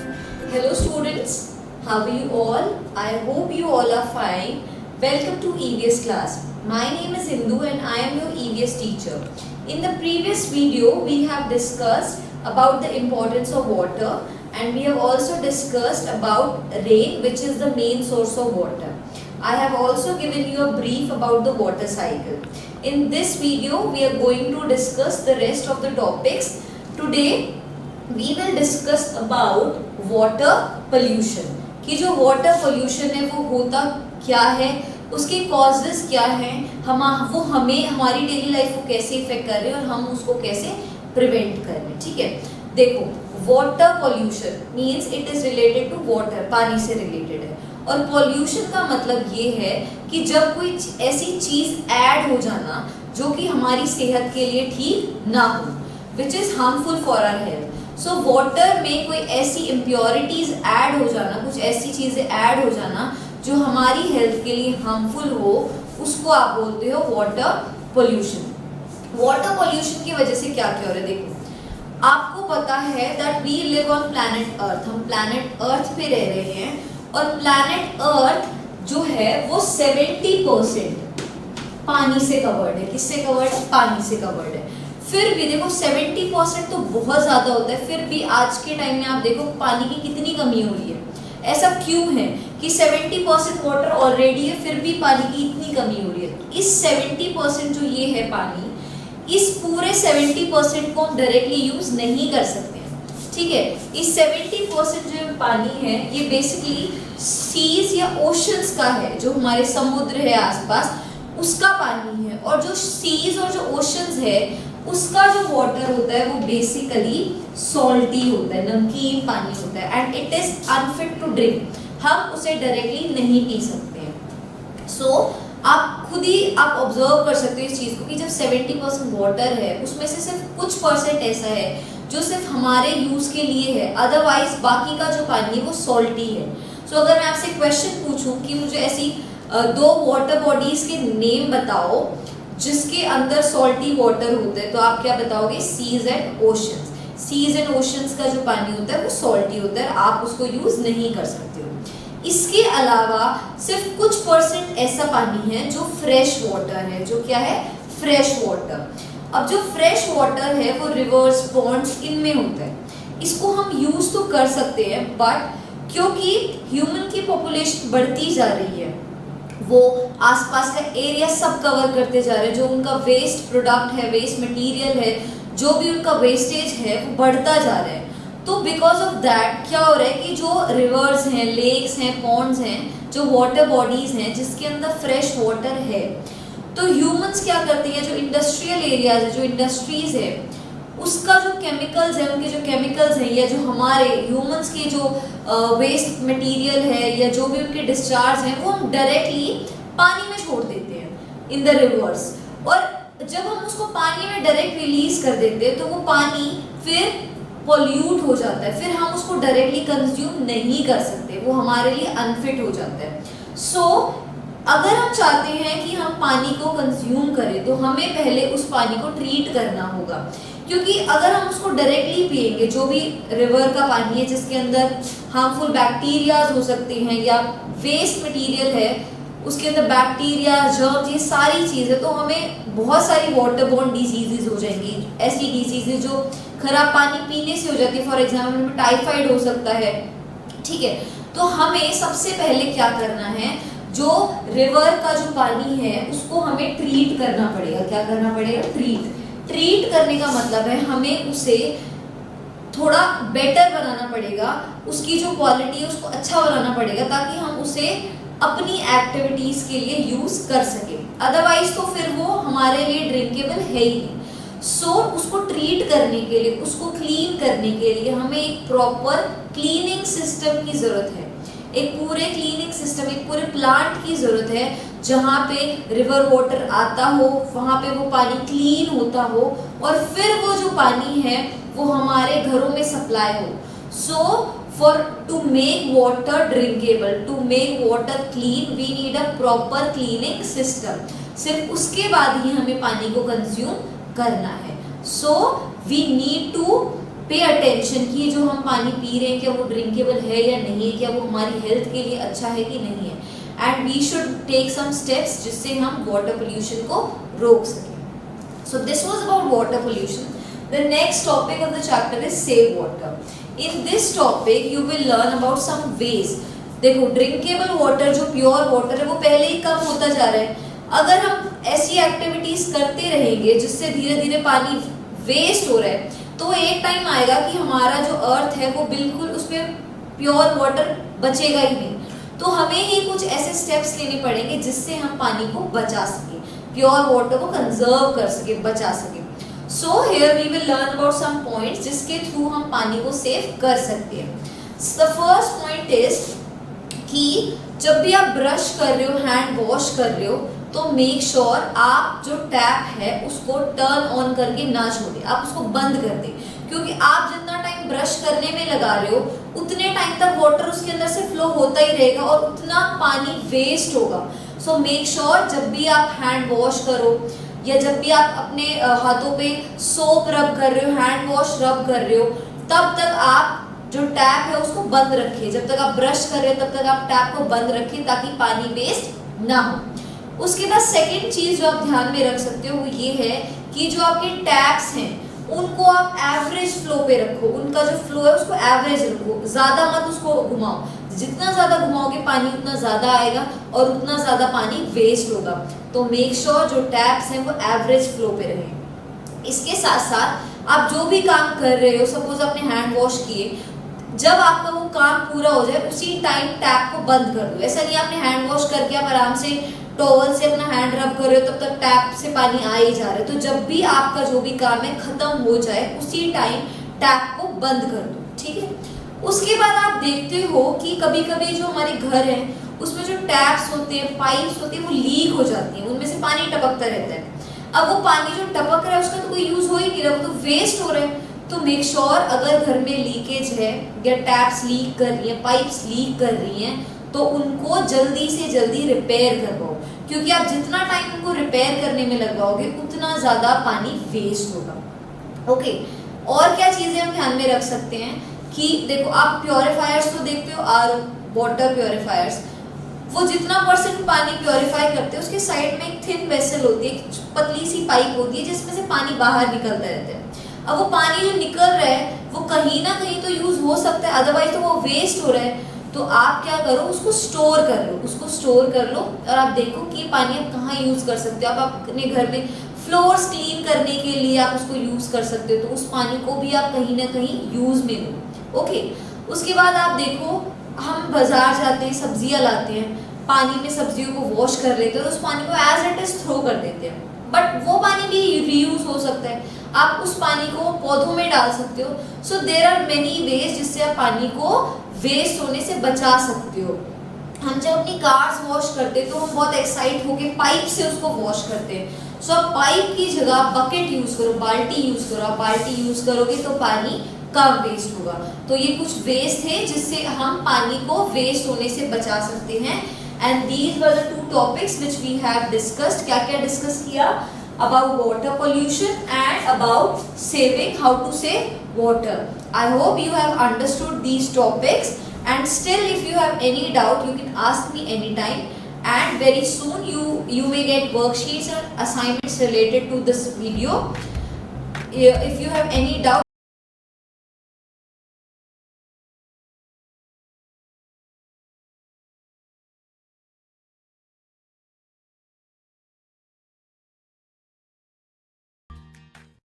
Hello students, how are you all? I hope you all are fine. Welcome to EVS class. My name is Indu and I am your EVS teacher. In the previous video, we have discussed about the importance of water and we have also discussed about rain, which is the main source of water. I have also given you a brief about the water cycle. In this video, we are going to discuss the rest of the topics. Today, we will discuss about water pollution कि जो water pollution है वो होता क्या है, उसके causes क्या हैं, वो हमें हमारी daily life को कैसे इफेक्ट कर रहे हैं और हम उसको कैसे प्रिवेंट कर रहे हैं. ठीक है, देखो water pollution means it is related to water, पानी से रिलेटेड है. और pollution का मतलब ये है कि जब कोई ऐसी चीज ऐड हो जाना जो कि हमारी सेहत के लिए ठीक ना हो, which is harmful for our health. So water में कोई ऐसी इम्प्योरिटीज ऐड हो जाना, कुछ ऐसी चीजें ऐड हो जाना जो हमारी हेल्थ के लिए हार्मफुल हो, उसको आप बोलते हो वाटर पोल्यूशन. वाटर पोल्यूशन की वजह से क्या क्या हो रहा है, देखो आपको पता है that we live on planet Earth. हम प्लैनेट अर्थ पे रह रहे हैं और प्लैनेट अर्थ जो है वो 70% पानी से कवर्ड है. किससे कवर्ड है? पानी से कवर्ड है. फिर भी देखो 70% तो बहुत ज़्यादा होता है, फिर भी आज के टाइम में आप देखो पानी की कितनी कमी हो रही है. ऐसा क्यों है कि 70% वाटर ऑलरेडी है, फिर भी पानी की इतनी कमी हो रही है. इस 70% जो ये है पानी, इस पूरे 70% को हम डायरेक्टली यूज नहीं कर सकते हैं. ठीक है, इस 70% जो पानी है ये बेसिकली सीज या ओशंस का है, जो हमारे समुद्र है आसपास उसका पानी है. और जो सीज और जो ओशंस है उसका जो वाटर होता है वो बेसिकली सॉल्टी होता है, नमकीन पानी होता है. And it is unfit to drink. हम उसे डायरेक्टली नहीं पी सकते हैं. सो आप खुद ही आप ऑब्जर्व कर सकते हो इस चीज को कि जब 70% वाटर है उसमें से सिर्फ कुछ परसेंट ऐसा है जो सिर्फ हमारे यूज के लिए है, अदरवाइज बाकी का जो पानी है वो सॉल्टी है. सो अगर मैं आपसे क्वेश्चन पूछूं कि मुझे ऐसी दो वाटर बॉडीज के नेम बताओ जिसके अंदर सॉल्टी वाटर होता है, तो आप क्या बताओगे? Seas and oceans. Seas and oceans का जो पानी होता है वो सॉल्टी होता है, आप उसको यूज नहीं कर सकते हो. इसके अलावा सिर्फ कुछ परसेंट ऐसा पानी है जो फ्रेश वाटर है. जो क्या है? Fresh water. अब जो फ्रेश वाटर है वो रिवर्स, पॉन्ड्स इनमें होता है. इसको हम यूज तो कर सकते हैं, बट क्योंकि ह्यूमन की पॉपुलेशन बढ़ती जा रही है, वो आसपास का एरिया सब कवर करते जा रहे हैं, जो उनका वेस्ट प्रोडक्ट है, वेस्ट मटेरियल है, जो भी उनका वेस्टेज है वो बढ़ता जा रहा है. तो बिकॉज ऑफ दैट क्या हो रहा है कि जो रिवर्स हैं, लेक्स हैं, पॉन्ड्स हैं, जो वाटर बॉडीज हैं जिसके अंदर फ्रेश वाटर है, तो ह्यूमंस क्या करते हैं, जो इंडस्ट्रियल एरियाज है, जो इंडस्ट्रीज है, उसका जो केमिकल्स है, उनके जो केमिकल्स हैं या जो हमारे ह्यूमंस के जो वेस्ट मटेरियल है या जो भी उनके डिस्चार्ज हैं वो हम डायरेक्टली पानी में छोड़ देते हैं इन द रिवर्स. और जब हम उसको पानी में डायरेक्ट रिलीज कर देते हैं तो वो पानी फिर पोल्यूट हो जाता है, फिर हम उसको डायरेक्टली कंज्यूम नहीं कर सकते, वो हमारे लिए अनफिट हो जाता है. सो अगर हम चाहते हैं कि हम पानी को कंज्यूम करें तो हमें पहले उस पानी को ट्रीट करना होगा, क्योंकि अगर हम उसको डायरेक्टली पिएंगे, जो भी रिवर का पानी है जिसके अंदर हार्मफुल बैक्टीरियाज हो सकते हैं या वेस्ट मटेरियल है उसके अंदर बैक्टीरिया, जर्म्स, ये सारी चीज़ें, तो हमें बहुत सारी वाटर बोर्न डिजीजेज हो जाएंगी. ऐसी डिजीजेज जो खराब पानी पीने से हो जाती है. फॉर एग्जाम्पल हमें टाइफाइड हो सकता है. ठीक है, तो हमें सबसे पहले क्या करना है, जो रिवर का जो पानी है उसको हमें ट्रीट करना पड़ेगा. क्या करना पड़ेगा? ट्रीट करने का मतलब है हमें उसे थोड़ा बेटर बनाना पड़ेगा, उसकी जो क्वालिटी है उसको अच्छा बनाना पड़ेगा ताकि हम उसे अपनी एक्टिविटीज के लिए यूज कर सके. अदरवाइज तो फिर वो हमारे लिए ड्रिंकेबल है ही नहीं. सो उसको ट्रीट करने के लिए, उसको क्लीन करने के लिए हमें एक प्रॉपर क्लीनिंग सिस्टम की जरूरत है. एक पूरे क्लीनिंग सिस्टम, एक पूरे प्लांट की जरूरत है जहाँ पे रिवर वाटर आता हो, वहाँ पे वो पानी क्लीन होता हो और फिर वो जो पानी है वो हमारे घरों में सप्लाई हो. So for to make water drinkable, to make water clean, we need a proper cleaning system. सिर्फ उसके बाद ही हमें पानी को कंज्यूम करना है. So we need to pay attention कि जो हम पानी पी रहे हैं क्या वो ड्रिंकेबल है या नहीं है, क्या वो हमारी हेल्थ के लिए अच्छा है कि नहीं है, and we should take some steps जिससे हम वाटर पोल्यूशन को रोक सकें। So this was about water pollution. The next topic of the chapter is save water. In this topic you will learn about some ways. देखो drinkable water जो pure water है वो पहले ही कम होता जा रहा है। अगर हम ऐसी एक्टिविटीज करते रहेंगे जिससे धीरे धीरे पानी वेस्ट हो रहा है तो एक टाइम आएगा कि हमारा जो अर्थ है वो बिल्कुल उसमें प्योर वाटर बचेगा ही नहीं। तो हमें ही कुछ ऐसे स्टेप्स लेने पड़ेंगे जिससे हम पानी को बचा सके, प्योर वाटर को कंजर्व कर सके, बचा सके। So here we will learn about some points जिसके थ्रू हम पानी को सेव कर सकते हैं। द फर्स्ट पॉइंट इज कि जब भी आप ब्रश कर रहे हो, हैंड वॉश कर रहे हो, तो मेक श्योर आप जो टैप है उसको टर्न ऑन करके ना छोड़े, आप उसको बंद कर दें, क्योंकि आप जितना टाइम ब्रश करने में लगा रहे हो उतने टाइम तक वाटर उसके अंदर से फ्लो होता ही रहेगा और उतना पानी वेस्ट होगा। सो मेक श्योर जब भी आप हैंड वॉश करो या जब भी आप अपने हाथों पे सोप रब कर रहे हो, हैंड वॉश रब कर रहे हो, तब तक आप जो टैप है उसको बंद रखिए। जब तक आप ब्रश कर रहे हो तब तक आप टैप को बंद रखिए ताकि पानी वेस्ट ना हो। उसके बाद सेकेंड चीज जो आप ध्यान में रख सकते हो वो ये है कि जो आपके टैप्स हैं उनको आप एवरेज फ्लो पे रखो, उनका जो फ्लो है उसको एवरेज रखो, ज्यादा मत उसको घुमाओ। जितना ज्यादा घुमाओगे पानी उतना ज्यादा आएगा और उतना ज्यादा पानी वेस्ट होगा। तो मेक श्योर जो टैप्स हैं वो एवरेज फ्लो पे रहे। इसके साथ साथ आप जो भी काम कर रहे हो, सपोज आपने हैंड वॉश किए, जब आपका वो काम पूरा हो जाए उसी टाइम टैप को बंद कर दो। ऐसा नहीं आपने हैंड वॉश करके आप आराम से टॉवल से अपना हैंड रब कर रहे हो तब तक टैप से पानी आ ही जा रहा है। तो जब भी आपका जो भी काम है खत्म हो जाए उसी टाइम टैप को बंद कर दो, ठीक है। उसके बाद आप देखते हो कि कभी कभी जो हमारे घर है उसमें जो टैप्स होते हैं, पाइप्स होती है, वो लीक हो जाती है, उनमें से पानी टपकता रहता है। अब वो पानी जो टपक रहा है उसका तो कोई यूज हो ही नहीं रहा, वो तो वेस्ट हो रहा है। तो मेक श्योर अगर घर में लीकेज है या टैप्स लीक कर रही है, पाइप्स लीक कर रही हैं, तो उनको जल्दी से जल्दी रिपेयर करवाओ, क्योंकि आप जितना टाइम उनको रिपेयर करने में लगाओगे उतना ज्यादा पानी वेस्ट होगा। ओके, और क्या चीजें हम ध्यान में रख सकते हैं कि देखो आप प्योरीफायर्स तो देखते हो, आर वाटर प्योरीफायर्स, वो जितना % पानी प्योरीफाई करते हैं उसके साइड में एक थिन वेसल होती है, एक पतली सी पाइप होती है जिसमें से पानी बाहर निकलता रहता है। अब वो पानी जो निकल रहा है वो कहीं ना कहीं तो यूज हो सकता है, अदरवाइज तो वो वेस्ट हो रहा है। तो आप क्या करो, उसको स्टोर कर लो, उसको स्टोर कर लो और आप देखो कि पानी आप कहाँ यूज कर सकते हो। आप अपने घर में फ्लोर्स क्लीन करने के लिए आप उसको यूज कर सकते हो, तो उस पानी को भी आप कहीं ना कहीं यूज में लो। ओके, उसके बाद आप देखो हम बाजार जाते हैं, सब्जियां लाते हैं, पानी में सब्जियों को वॉश कर लेते हैं और उस पानी को एज इट इज थ्रो कर देते हैं, बट वो पानी भी रीयूज हो सकता है। आप उस पानी को पौधों में डाल सकते हो। So there are many ways जिससे आप पानी को वेस्ट होने से बचा सकते हो। हम जब अपनी कार्स वॉश करते हैं तो हम बहुत एक्साइट होके पाइप से उसको वॉश करते हैं। सो आप पाइप की जगह बकेट यूज करो, बाल्टी यूज करो। आप बाल्टी यूज करोगे तो पानी कम वेस्ट होगा। तो ये कुछ वेस्ट है जिससे हम पानी को वेस्ट होने से बचा सकते हैं। And these were the 2 topics which we have discussed. क्या क्या डिस्कस किया? About water pollution and about saving, how to save water. I hope you have understood these topics, and still if you have any doubt you can ask me anytime, and very soon you may get worksheets and assignments related to this video. If you have any doubt